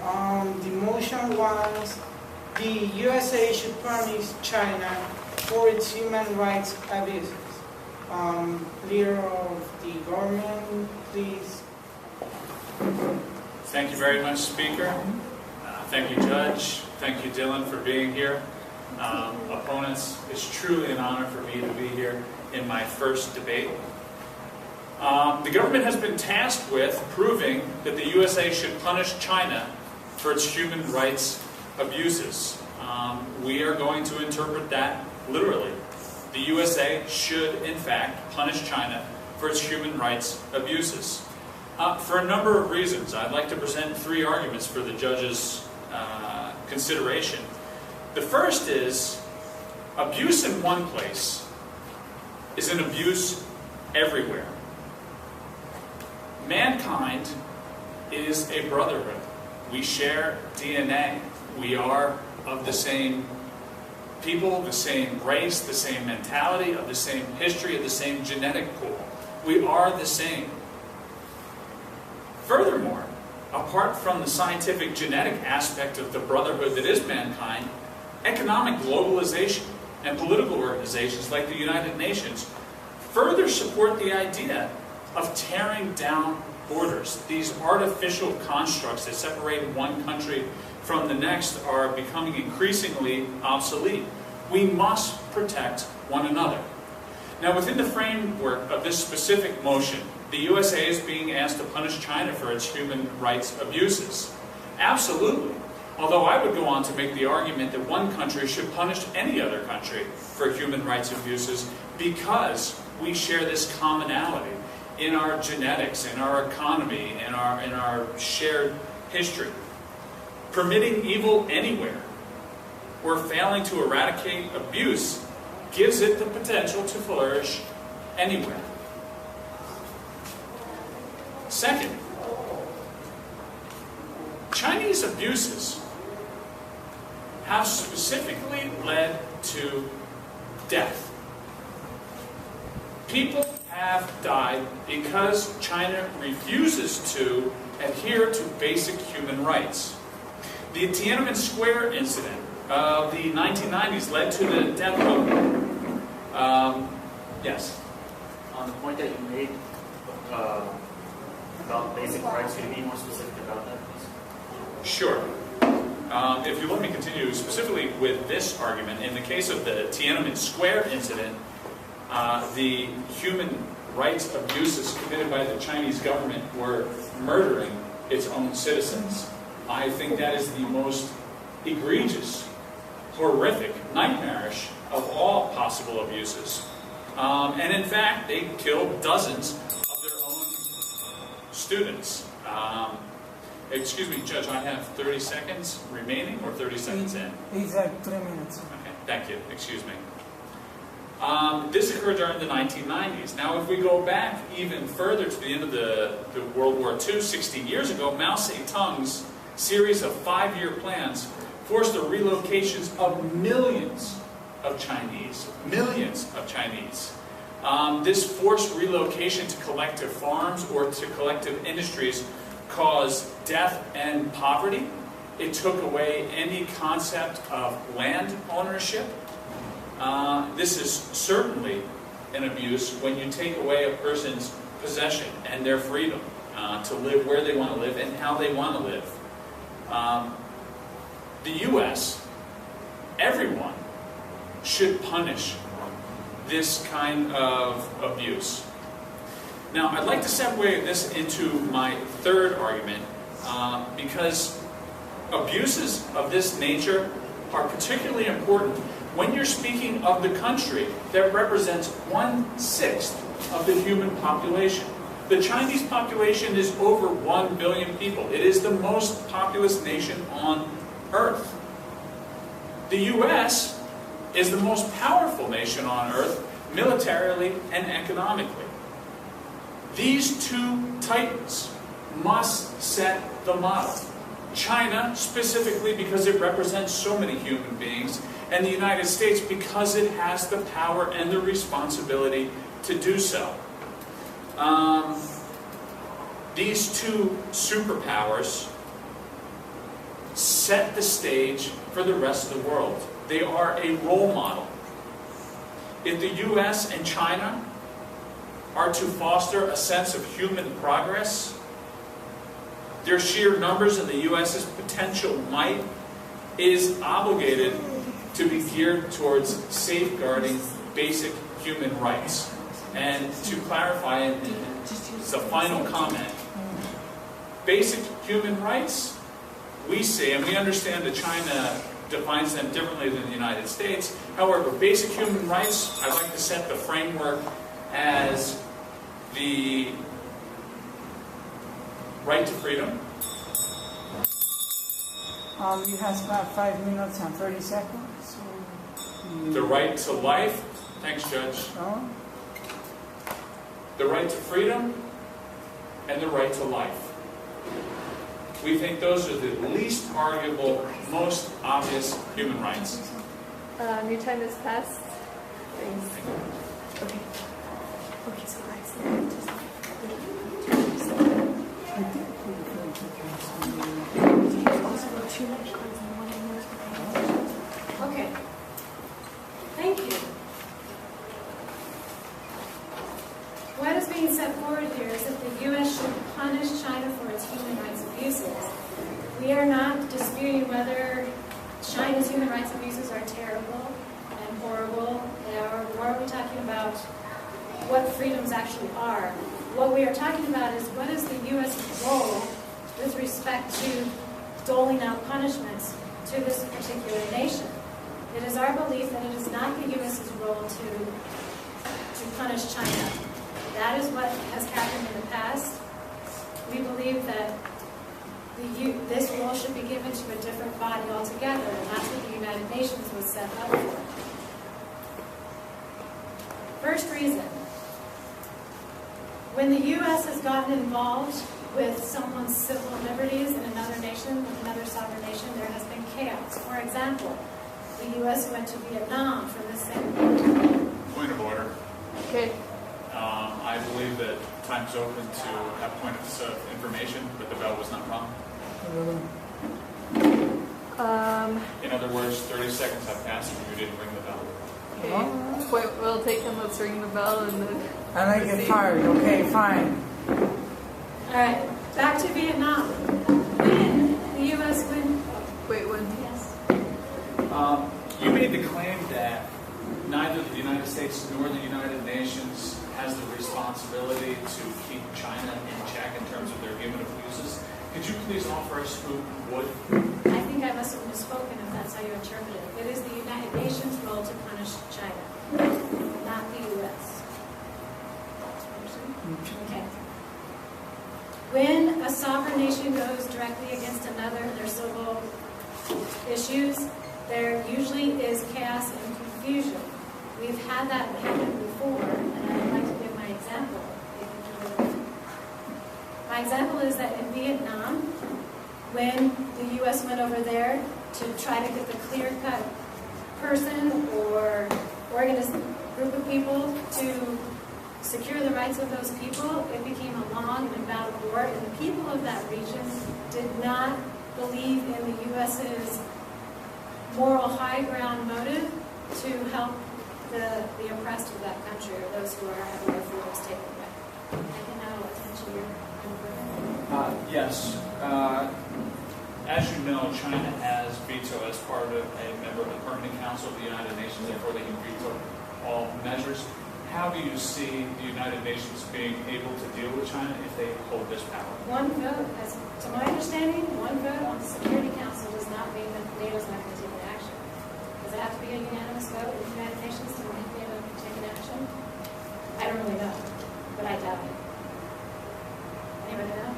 The motion was the USA should punish China for its human rights abuses. Leader of the government, please. Thank you very much, Speaker. Thank you, Judge. Thank you, Dylan, for being here. Opponents, it's truly an honor for me to be here in my first debate. The government has been tasked with proving that the USA should punish China for its human rights abuses. We are going to interpret that literally. The USA should, in fact, punish China for its human rights abuses. For a number of reasons, I'd like to present three arguments for the judge's consideration. The first is, abuse in one place is an abuse everywhere. Mankind is a brotherhood. We share DNA. We are of the same people, the same race, the same mentality, of the same history, of the same genetic pool. We are the same. Furthermore, apart from the scientific genetic aspect of the brotherhood that is mankind, economic globalization and political organizations like the United Nations further support the idea of tearing down borders. These artificial constructs that separate one country from the next are becoming increasingly obsolete. We must protect one another. Now, within the framework of this specific motion, the USA is being asked to punish China for its human rights abuses. Absolutely. Although I would go on to make the argument that one country should punish any other country for human rights abuses because we share this commonality in our genetics, in our economy, in our shared history. Permitting evil anywhere or failing to eradicate abuse gives it the potential to flourish anywhere. Second, Chinese abuses have specifically led to death. People have died because China refuses to adhere to basic human rights. The Tiananmen Square incident of the 1990s led to the death of... yes? On the point that you made about basic rights, could you be more specific about that, please? Sure. If you let me continue specifically with this argument, in the case of the Tiananmen Square incident, the human rights abuses committed by the Chinese government were murdering its own citizens. I think that is the most egregious, horrific, nightmarish of all possible abuses. And in fact, they killed dozens of their own students. Excuse me, Judge, I have 30 seconds remaining or 30 seconds in? Exactly 3 minutes. Okay, thank you. Excuse me. This occurred during the 1990s. Now, if we go back even further to the end of the World War II, 60 years ago, Mao Zedong's series of 5-year plans forced the relocations of millions of Chinese. Millions of Chinese. This forced relocation to collective farms or to collective industries caused death and poverty. It took away any concept of land ownership. This is certainly an abuse when you take away a person's possession and their freedom to live where they want to live and how they want to live. The U.S., everyone should punish this kind of abuse. Now, I'd like to segue this into my third argument because abuses of this nature are particularly important when you're speaking of the country that represents 1/6 of the human population. The Chinese population is over 1 billion people. It is the most populous nation on Earth. The U.S. is the most powerful nation on Earth, militarily and economically. These two titans must set the model. China, specifically because it represents so many human beings, and the United States because it has the power and the responsibility to do so. These two superpowers set the stage for the rest of the world. They are a role model. If the U.S. and China are to foster a sense of human progress, their sheer numbers and the U.S.'s potential might is obligated to be geared towards safeguarding basic human rights. And to clarify, it's a final comment, basic human rights, we say, and we understand that China defines them differently than the United States. However, basic human rights, I'd like to set the framework as the right to freedom. You have about 5 minutes and 30 seconds. The right to life. Thanks, Judge. No? The right to freedom and the right to life. We think those are the least arguable, most obvious human rights. Your time has passed. Thanks. Okay. Okay, so Okay. Thank you. What is being set forward here is that the U.S. should punish China for its human rights abuses. We are not disputing whether China's human rights abuses are terrible and horrible, nor are we talking about what freedoms actually are. What we are talking about is what is the U.S.'s role with respect to doling out punishments to this particular nation. It is our belief that it is not the U.S.'s role to punish China. That is what has happened in the past. We believe that this role should be given to a different body altogether, and that's what the United Nations was set up for. First reason, when the U.S. has gotten involved with someone's civil liberties in another nation, with another sovereign nation, there has been chaos. For example, the U.S. went to Vietnam for the same reason. Point of order. Okay. I believe that time's open to have points of information, but the bell was not rung. In other words, 30 seconds have passed and you didn't ring the bell. Okay. Point well taken. Let's ring the bell and then. And I get fired. Okay, fine. All right, back to Vietnam. When the U.S. went... Wait, when? Yes. You made the claim that neither the United States nor the United Nations has the responsibility to keep China in check in terms of their human abuses. Could you please offer us who would? I think I must have misspoken if that's how you interpret it. It is the United Nations' role to punish China, not the U.S. Okay. When a sovereign nation goes directly against another, their civil issues, there usually is chaos and confusion. We've had that happen before, and I'd like to give my example. My example is that in Vietnam, when the U.S. went over there to try to get the clear-cut person or group of people to secure the rights of those people, it became a long and battle war, and the people of that region did not believe in the U.S.'s moral high ground motive to help the oppressed of that country, or those who are having their freedoms taken away. I can now attention your input. Yes. As you know, China has veto as part of a member of the Permanent Council of the United Nations, therefore they can veto all measures. How do you see the United Nations being able to deal with China if they hold this power? One vote, to my understanding, one vote on the Security Council does not mean that NATO is not going to take an action. Does it have to be a unanimous vote in the United Nations to make NATO take an action? I don't really know, but I doubt it. Anybody know?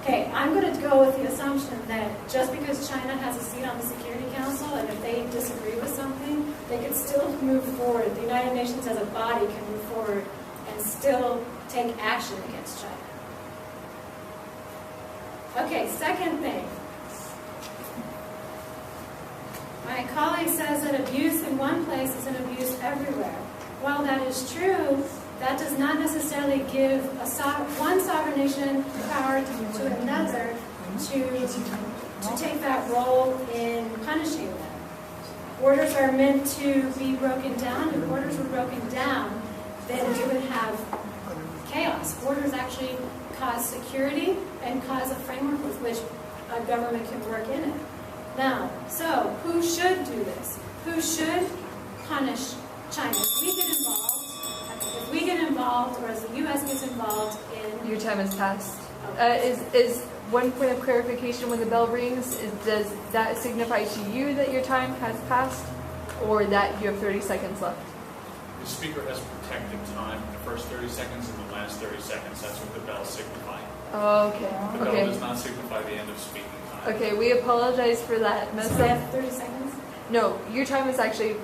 Okay, I'm going to go with the assumption that just because China has a seat on the Security Council, and if they disagree with something, they can still move forward. The United Nations as a body can move forward and still take action against China. Okay, second thing. My colleague says that abuse in one place is an abuse everywhere. While that is true, that does not necessarily give one sovereign nation power to another to take that role in punishing them. Orders are meant to be broken down. If orders were broken down, then we would have chaos. Orders actually cause security and cause a framework with which a government can work in it. Now, so who should do this? Who should punish China? If we get involved, or as the U.S. gets involved in... Your time has passed. Is one point of clarification when the bell rings, does that signify to you that your time has passed, or that you have 30 seconds left? The speaker has protected time, the first 30 seconds and the last 30 seconds. That's what the bell signifies. Okay. The bell does not signify the end of speaking time. Okay, we apologize for that mess So I up. have 30 seconds? No, your time is actually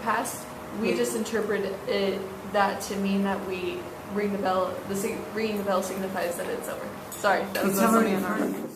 passed. We just interpret that to mean that we ring the bell. Ringing the bell signifies that it's over. Sorry, that was It's already an article.